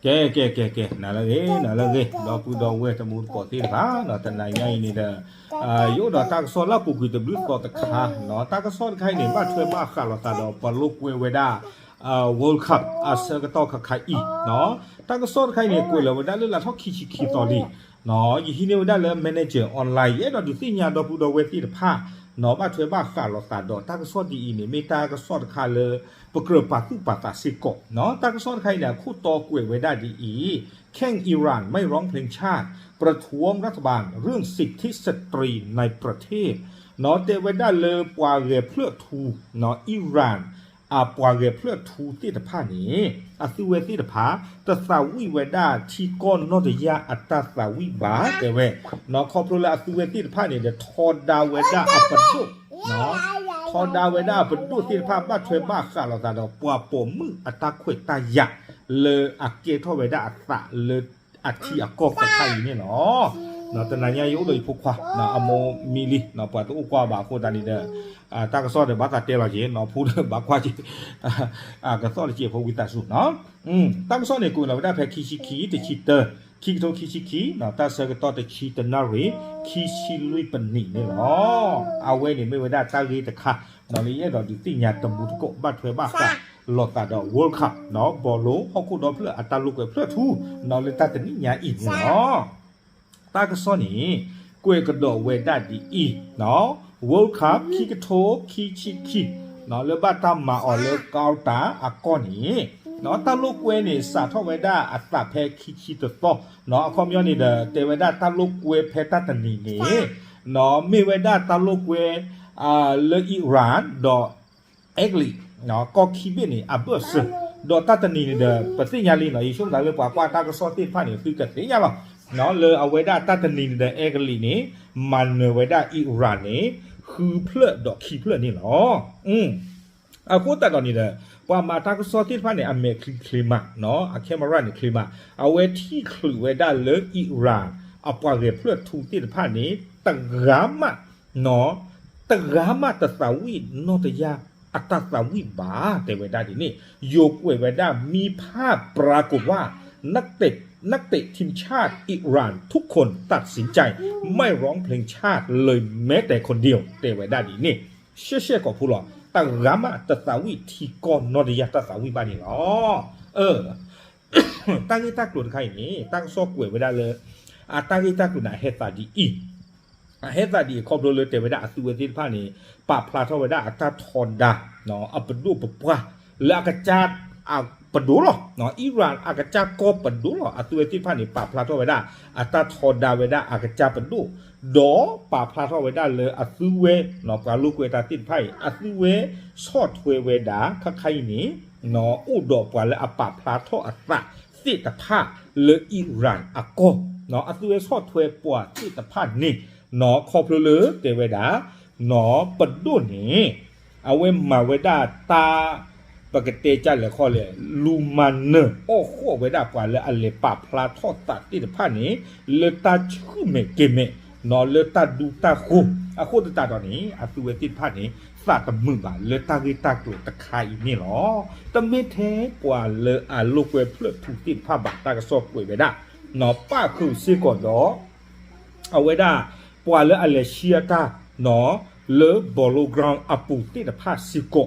แกนาละเกดอปูดอเวตมูปอติบ้าเนาะตะนายใหญ่นี่เด้โยดอตากซอลาปูกุตบลุปอตะคาเนาะตากซอนไข่นี่บ้าช่วยบ้าคาลอตาดอปลุกเวดาWorld Cup อาเซกตอคไข่อีเนาะตากซอนไข่นี่กุยละเวดาเลละทอคิตอลีเนาะอีฮิเนเวดาเลแมเนเจอร์ออนไลน์เยดอดูสิญาดอปูดอเวติตะพาเนาะบ้าช่วยบ้าคาลอตาดอตากซอนดีอีนี่เมตากซอนคาเลปะเกรปาตุปาตาซิโกเนาะตากซอนไข่เนี่ยคู่ตอกุยเวดาดีอีแข่งอิหร่านไม่ร้องเพลงชาติประท้วงรัฐบาลเรื่องสิทธิสตรีในประเทศเนาะเตเวดาเลปวาเรเพลทูเนาะอิหร่านปวาเรเพลทูติตะพานี้สิเวติตะพาตะสาวิเวดาที่ก้อนนอตยาอัตตาสาวิบาเตเวเนาะคอพลาสิเวติตะพานี่เดทอดาเวดาอัปตุเนาะทอดาเวดาปดุติตะพาบ้าช่วยบ้าคาลอตาดอปวาปมมืออัตตาขวยตายะเลอักเกทอเวดาอัตตะเลอัฐิอากอกไข่เนี่ยเนาะเนาะตอนนั้นยายเลยพวกควาเนาะอโมมิลิเนาะปะตุกว่าบาโคตานี่เด้อตากระซอดบาตาเตลาเจเนาะพูดบาควาจิกระซอดเจพวิตาสุเนาะตากระซอดเนี่ยกูเราได้แพ้คิชิคิติคิเตอร์คิโตคิชิคิเนาะตาเซกตอตคิตนารีคิชิลุยปนิเนี่ยเนาะเอาไว้เนี่ยไม่ไว้ได้ตารีตะค่ะเนาะนี่เนาะดิติญาตมุตโกบัดเฟบาค่ะลอตาดอ World Cup เนาะบอลโลฮอกคูดอเพื่ออัตลูกเพื่อทูเนาะเลยตาตะนี่ญาอีเนาะตากระซอนี่กวยกระโดเวดาดีอีเนาะ World Cup คิกโทคิชิคิเนาะเลบาตามมาออเลกาวตาอากอนี่เนาะตาลูกเวนี่สาทอเวดาอัตตาแพคิชิตโตเนาะคอมยอนี่เดเตเวดาตาลูกเวเพตาตะนี่นี่เนาะมีเวดาตาลูกเวเลอิหร่านดอเอกลีเนาะก็คิบินี่อับเบสดอตาตะนี่เดปฏิญาลีเนาะอีช่วงดาเวปากว่าตากระซอติดพานี่คือกะติญาบ่เนาะเลเอาเวดาตาตะนี่เดเอกลีนี่มันเวดาอิหร่านนี่คือเพลดอกขี้เพลนี่เนาะโคตาตอนนี้เด้อว่ามาตากซอติดพานี่อเมคลิมาเนาะอะแคมรานี่คลิมาเอาเวที่คลือเวดาเลอิหร่านเอาปาเรเพลทูติดพานี่ตะกามะเนาะตะกามะตะสาวินอตยาอัตตาสาวิบาแต่เวดาทีนี้โยกเวดามีภาพปรากฏว่านักเตะทีมชาติอิหร่านทุกคนตัดสินใจไม่ร้องเพลงชาติเลยแม้แต่คนเดียวแต่เวดาทีนี้เชื่อๆกับผู้หล่อตะกามะตะสาวิที่ก้อนนอตยาตะสาวิบานี่เนาะตั้งที่ตากลุ่นใครนี่ตั้งซอกเวดาเลยตั้งที่ตากลุ่นเฮตาดีอีเฮตาดีครอบเลยแต่เวดาสุเวติพานี่ปาพลาทเวดาอัตทอนดาเนาะอัปดูปปะและอากาจัดปดูหรอเนาะอิหร่านอากาจัดก็ปดูหรออัตุเวติพานี่ปาพลาทเวดาอัตทอนดาเวดาอากาจัดปดูดอปาพลาทเวดาเลยอัตุเวเนาะปาลูกเวตาติดไพ่อัตุเวชอดเวดาคักไข่นี่เนาะอุดอปวาและอปาพลาทอัตตะสิตภาเลอิหร่านอากอเนาะอัตุเวชอดปวสิตภานี่เนาะคอพลเตเวดาเนาะปดูนี่เอาเวมาเวดาตาปกติจันเลยข้อเลยลูมันเนโอ้โหเวดากว่าเลยอันเลปาพลาทอดตัดที่ผ้านี้เลตาชื่อเมเกเมนอเลตาดูตาคูโคตรตาตอนนี้สุเวติผ้านี้สาตมือบาเลตาริตากลุตะไคนี่หรอตะเมเทกว่าเลลูกเวเพื่อถูกติดผ้าบักตากระสอบเวดาเนาะป้าคือซีก่อนเนาะเอาเวดาปว่าเลอันเลเชียตาเนาะเลบอลกรางอปูติดผ้าซิโก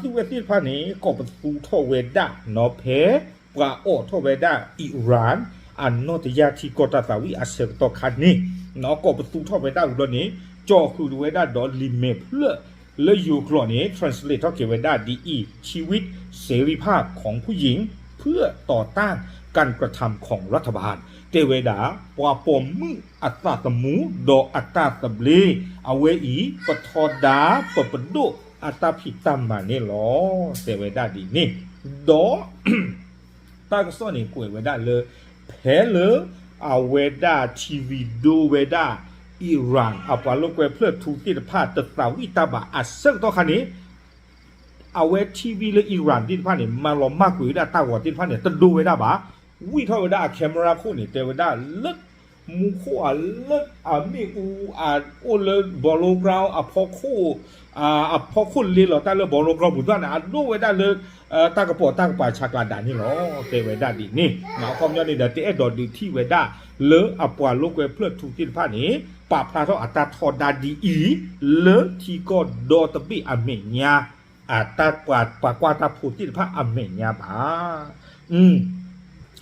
สุเวติผ้านี้ก็เป็นฟูทเวดาเนาะเพปว่าโอทเวดาอิหร่านอันนอตยาที่กอตาสาวิอาเซกตอคันนี้เนาะก็เป็นฟูทเวดาอุดนี้จอคือเวดาดอลิเมเพื่อและยูกรอนี้ translate เกี่ยวเวดาดีอีชีวิตเสรีภาพของผู้หญิงเพื่อต่อต้านการกระทำของรัฐบาลเตเวดาปวาปมมืออัตตาตมูดออัตตาตบลีเอาเวอีปทอดาปปดุอัตตาผิดตามมาเนี่ยหรอเตเวดาดีนี่ดอตากซ้อนนี่กุยเวดาเลยแพ้เลยเอาเวดาทีวีดูเวดาอิหร่านเอาปลาลูกเวเพื่อถูกติดผ้าตะสาวิตาบะอัดเซิงต่อคันนี้เอาเวทีวีและอิหร่านติดผ้าเนี่ยมาล้อมมากกว่าได้ตาหัวติดผ้าเนี่ยตะดูเวดาบะวิทอเวดาแคมราคู่นี่เตเวดาเลิศ มูโคเลิกมีอูโอเลบอลกราวพอโคพอคุณลีหรอตาเลบอลกราวบุตรนะดูเวดาเลยตากระปอตากระปาชักลาดานี่หรอเตเวดาดีนี่เนาะความย้อนนี่เดเตดอดีที่เวดาเลอปวาลูกเวเพื่อถูกที่ผ้านี้ปะพระเท่าอัตราทอดาดีเลอที่ก็ดอตบีอเมญาอัตราปากวาตาผูที่ผ้าอเมญาบ้า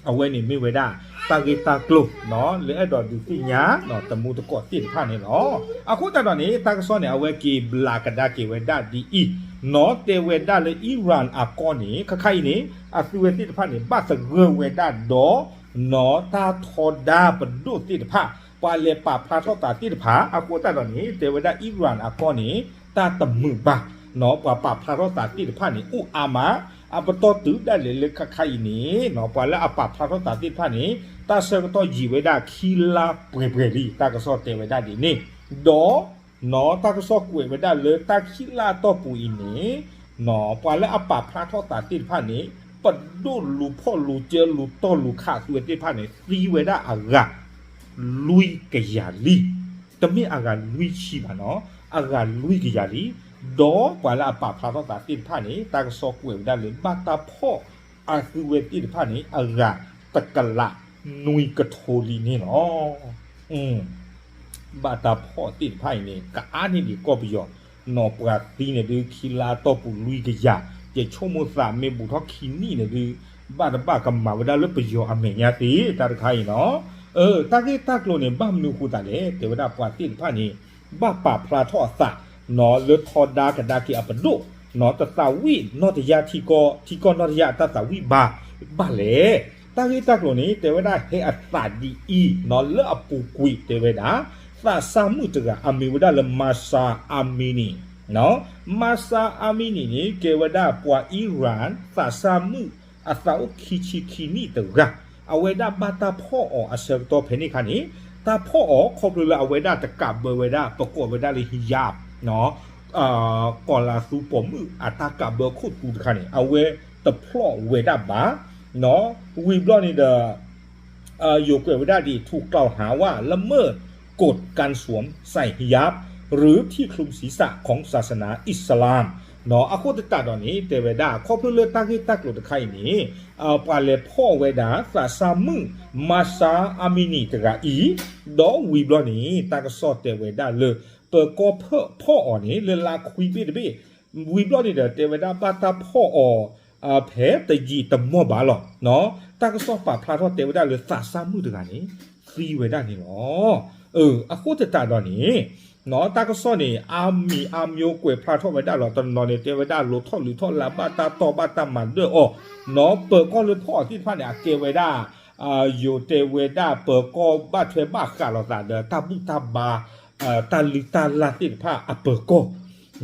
เอาไว้นี่ไม่ไว้ได้ตากีตากลุเนาะหรือไอ้ดอกดูที่หยาเนาะตะมูตะกอดติดผ้านี่เนาะเอาคู่ตาตอนนี้ตากซ้อนเนี่ยเอาไว้กีบลากระดากีไว้ได้ดีเนาะเตเวด้าเลยอิหร่านอากอนี่ใครนี่สิเวติดผ้านี่บ้าสเกเวด้าดอเนาะตาทอดาปดูติดผ้าปาเลปาพระทอตาติดผ้าเอาคู่ตาตอนนี้เตเวด้าอิหร่านอากอนี่ตาตะมือบ้าเนาะปาพระทอตาติดผ้านี่อุอามาปตอตื้อได้เลยใครนี่เนาะปาแล้วปาพระทอตาติดผ้านี่ตาเสกตอยีไว้ได้คีลาเปรลีตากระสอเตไว้ได้ดีนี่ดอเนาะตากระสอกวยไว้ได้เลยตาคีลาตอปูอินี่เนาะปาแล้วปาพระทอตาติดผ้านี้ปดดูลูพ่อลูเจลูต้อลูขาสวยติดผ้านี้ซีไว้ได้อากาลุยกะยาลีแต่ไม่อากาลุยชีบะเนาะอากาลุยกะยาลีดอปาแล้วปาพระทอตาติดผ้านี้ตากระสอกวยไว้ได้เลยบาตาพ่อคือเวติดผ้านี้อากาตะกะละนุยกะโทลีนี่เนาะบาตาพ่อติดไพ่นี่กะอานี่ดีก็ไปยอนอปราตีเนี่ยดูคีลาตอปุลุยกะยาเจชโมสาเมบุทอคีนี่เนี่ยดูบาตาบ้ากำมาเวลาเลไปยออเมญาติตาไข่เนาะตาเกตากโลเนี่ยบ้ามนูคูตาเลยแต่เวลาปราติดไพ่นี่บ้าป่าพระทอสะเนาะเลทอดากะดากิอปะโดเนาะตะสาวิเนาะตะยาทีก็เนาะตะยาตะสาวิบาเลยตากีตากโลนี้เตเวดาเฮอัสาดีนอเลอปูกุยเตเวดาซาซามุตกะอามิวดาเลมาซาอามินีเนาะมาซาอามินีนี่เกวดาปัวอิหร่านซาซามุอาซาอุคิชิคินีตกะเอาเวดาบาตาพ่ออาเซโตเพนิคานีตาพ่อคอบเลยเอาเวดาตะกับเบเวดาประกอบเวดาเลยฮิญาบเนาะก่อนลาซูปอมอัตากับเบคุดกูคานีเอาเวตะพลอเวดาบาเนาะวีบลอนี่อยู่เกิดไม่ได้ดีถูกกล่าวหาว่าละเมิดกฎการสวมใส่ฮิญาบหรือที่คลุมศีรษะของศาสนาอิสลามเนาะอาโคตตาตอนนี้เตเวดาครอบเลือดตากิตากลุตะไคนี้ปาเลพ่อเวดาซาซามึมาซาอามินีตะกะอีดอวีบลอนี่ตากสอดเตเวดาเลยเปิดก็พ่ออ่อนนี้เลยลาคุยเบวีบลอนี่เตเวดาปาตาพ่อแผลตะยีตะมัวบาหรอเนาะตากสอปาพระทอเตวดาเลยซาซามุตะกะนี่ซีเวดานี่เนาะอาโคตตาตอนนี้เนาะตากสอนี่อามีโยกวยพระทอเวดาหรอตอนนอนเนี่ยเตวดาโลทอหรือทอลาบาตาตอบาตามันเด้อเนาะเปิดก็เลยพ่อที่พระเนี่ยเกเวดาโยเตเวดาเปิดก็บาเทบากาลอตาเดตาบุตาบาตาลิตาลาติพระเปิดก็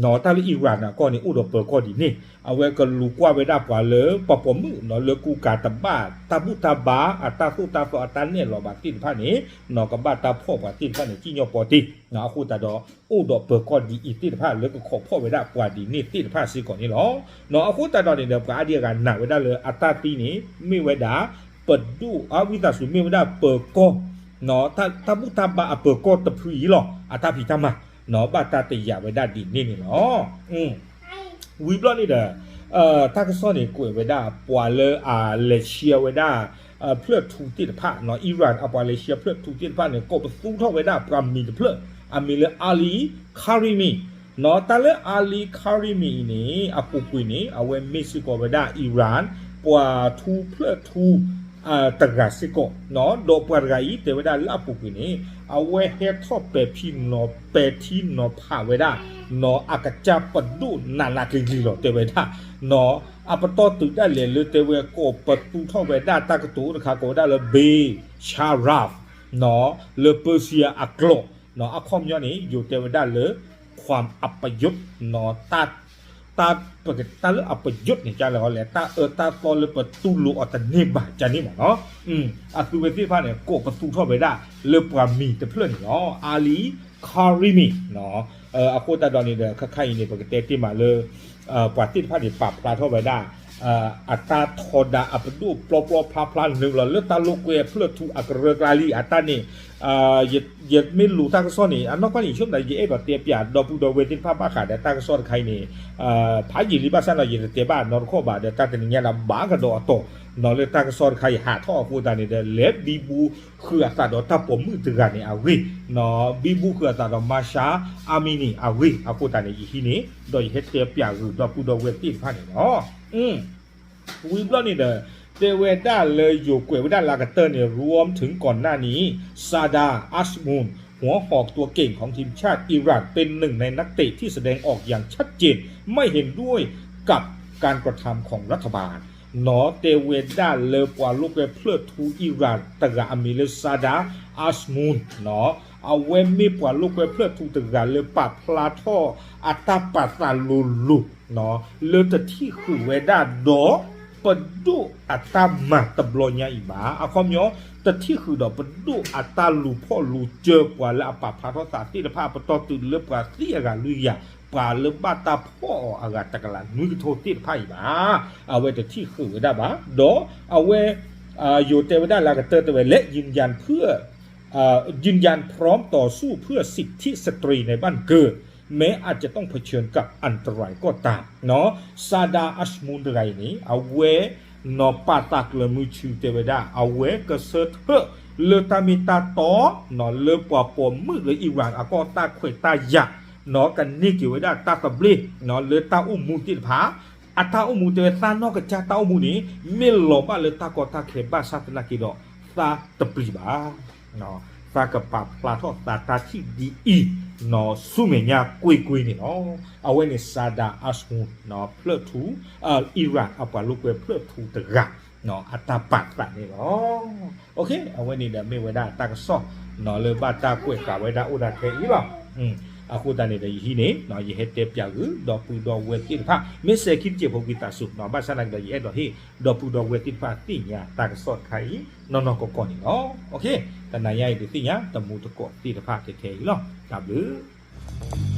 เนาะตาลิอิหร่านก็นี่อุดเปิดก็ดีนี่เอาไว้ก็ลูกว่าไว้ได้กว่าเลยปะปมเนาะเลกูกาตาบ้าตาบุตาบาตาสุตาฟอตันเนี่ยหรอบาตินพระนี้เนาะกับบาตาพ่อบาตินพระนี่จิญอปอติเนาะคูตาดออุดเปิดก็ดีอีตินพระเลยก็ขอพ่อไว้ได้กว่าดีนี่ตินพระสิก่อนนี่หรอเนาะคูตาดอเนี่ยเดี๋ยวก็อาเดียกันหนักไว้ได้เลยอัตตาตีนี้มีไว้ได้เปิดดูวิตาสุมีไว้ได้เปิดก็เนาะตาบุตาบาเปิดก็ตะพรีหรออัตตาพิธามาเนาะบาตาติยาไว้ได้ดีนี่เนาะวีบลอนี่เด้ตากซ้อนนี่กุยไว้ได้ปัวเลเลเชียไว้ได้เพื่อถูกติดผ้าเนาะอิหร่านปัวเลเชียเพื่อถูกติดผ้าเนี่ยก็สู้ท่อไว้ได้ปรามีเพื่อมีเลอาลีคาริมีเนาะแต่เลอาลีคาริมีนี่ปุกุยนี่เอาไว้เม็กซิโกไว้ได้อิหร่านปัวทูเพื่อทูตะกาซิโกเนาะโดปวดไรแต่ไว้ได้ละปุกุยนี่เอาไว้เฮทอเปพินเนาะเปทินเนาะผ้าไว้ได้เนาะอากาศจะปดูนานาคลีหรอเตเวดาเนาะปตอตุได้เลยเตเวโกปตูท่อเวดาตากตูนะคะก็ได้เลยเบชาราฟเนาะเลเปอร์เซียอักโลเนาะคอมยอนี่อยู่เตเวดาเลยความอัปยศเนาะตาปกติตาเลอัปยศเนี่ยจะแล้วแหละตาตอนเลยปตูลูอตเนบะจานี่หมอเนาะตูเวซี่พาเนี่ยโกปตูท่อเวดาเลปรามีแต่เพื่อนเนาะอาลีคาริมีเนาะอาโคตาดอนนี่เด้อใครๆนี่ปกติที่มาเลยปฏิภาณนี่ปรับพระท่อไว้ได้ อัตราทอดาอัปดูปลอปลอพลาพลาหนึ่งเราเลือกตาลูกเวเพื่อถูกอักเรกลาลีอัตรานี่ยึดไม่รู้ตากซ้อนนี่อันนอกจากนี้ช่วงไหนยี่เอ็ดเตียบยาดอปูดอเวตินภาพบ้าขาดแต่ตากซ้อนใครนี่พายิริบาสันเรายึดเตียบ้านนอนข้อบาเดตาแต่เนี่ยเราบ้ากระโดดโตนอนเลยตากซ้อนใครหาท่อกูตานี่เดเล็บบีบูคืออัตราดอตาผมมือถือกันนี่อาวินอบีบูคืออัตราดอมาชาอามินีอาวิอากูตานี่ยี่นี่โดยเฮเตียบยาคือดอปูดอเวตินภาพนี่เนาะวิบล้อนี่เด้อเตเวด้าเลยอยู่เกวด้าลากาเตอร์เนี่ยรวมถึงก่อนหน้านี้ซาดาอัชมูนหัวหอกตัวเก่งของทีมชาติอิรักเป็นหนึ่งในนักเตะที่แสดงออกอย่างชัดเจนไม่เห็นด้วยกับการกระทำของรัฐบาลนอเตเวด้าเลปวาลูกเวเพลทูอิรักตะกะอเมเลซาดาอัชมูนนอเอาเวมีปวาลูกเวเพลทูตะกะเลปาพลาทออัตาปัตาลูลูนอเลตที่คือเวด้าดอpedu atama tablonya iba akomyo tati khudo pedu atalu pho lu je pwa la apa pha tha ti pha pato tu le pwa ti aga lu ya pwa le bata pho aga takala nu tho ti pha iba awe tati khu da ba do awe อยู่เทวดาลากาเตอร์ตะเวและยืนยันเพื่อยืนยันพร้อมต่อสู้เพื่อสิทธิสตรีในบ้านเกิดแม้อาจจะต้องเผชิญกับอันตรายก็ตามเนาะซาดาอัชมุนไรนี้เอาเวนอปาตักเลมือชื่อเทวดาเอาเวกเสเถเลตามิตาตอนอเลปวปอมมือเลยอีหวังอากอตาเควตายะนอกันนี่กิเวดาตาตะบลีนอเลตาอุมูติผาอัตาอุมูเตตานอกกะจาตาอุมูนี้เมลบะเลตากอตาเคบาซาตนากิดอตาตะบลีบาเนาะฟากะปาปลาทอตาตาที่ดีอีนอสุเมญากุยกุยนี่เนาะเอาไว้ในซาดาอัสมูนอเพลทูอิรักเอาปาลูกเวเพลทูตะกะเนาะอัตาปัตนี่เนาะโอเคเอาไว้นี่เดไม่ไว้ได้ตากะซอเนาะเลบาตากวยกะไว้ได้อุดาเทอีหรอအခုတန်နေတဲ့ဟီနေနော်ယေဟက်တက်ပြကူဒေါ်ပူဒေါ်ဝဲတိဖာမစ်ဆေခိချေဘုကိတာဆုနော်ဘာဆန်လိုက်တဲ့ယေတော့ဟေဒေါ်ပူဒေါ်ဝဲတိဖာတိညာတာကဆော့ခိုင်နော်နော်ကောကောနီနော်โอเคတန်နိုင်ရိုက်တိညာတမူတကောတိတဖာတေထေလောဒါဘူး